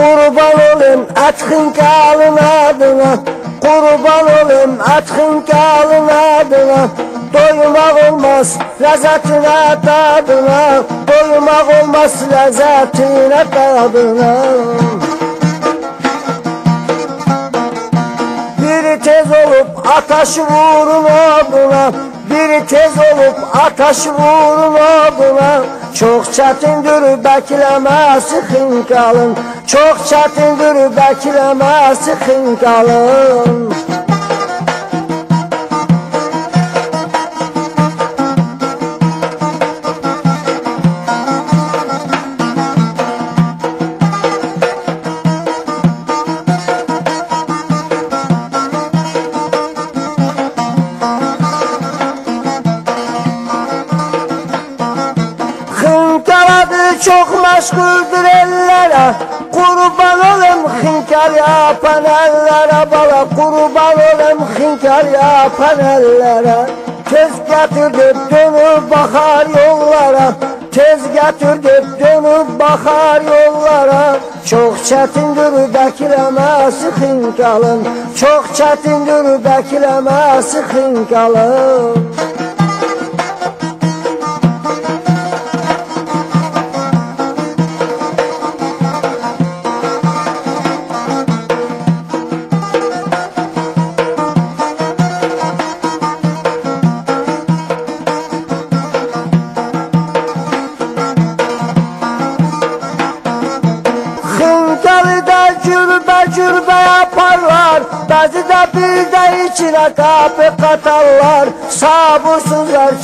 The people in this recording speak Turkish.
Kurban olayım atkın kalın adına, kurban olayım atkın kalın adına. Doymak olmaz lezzetine tadına, doymak olmaz lezzetine tadına. Biri tez olup ataşı vurun oduna, biri tez olup ataşı vurun oduna. Çok çətindir bekleme sıkın kalın, çok çətindir bekleme sıkın kalın. Hınkaladı çok meşguldür ellere, kurban olayım hınkar yapan ellere bala, kurban olayım hınkar yapan ellere. Tez getirdi dönüp bakar yollara, tez getirdi dönüp bakar yollara. Çok çətindir beklemesi hınkalın, çok çətindir beklemesi hınkalın. Cürbe yaparlar, bazı da bir de içine kapı katarlar. Sabırsızlar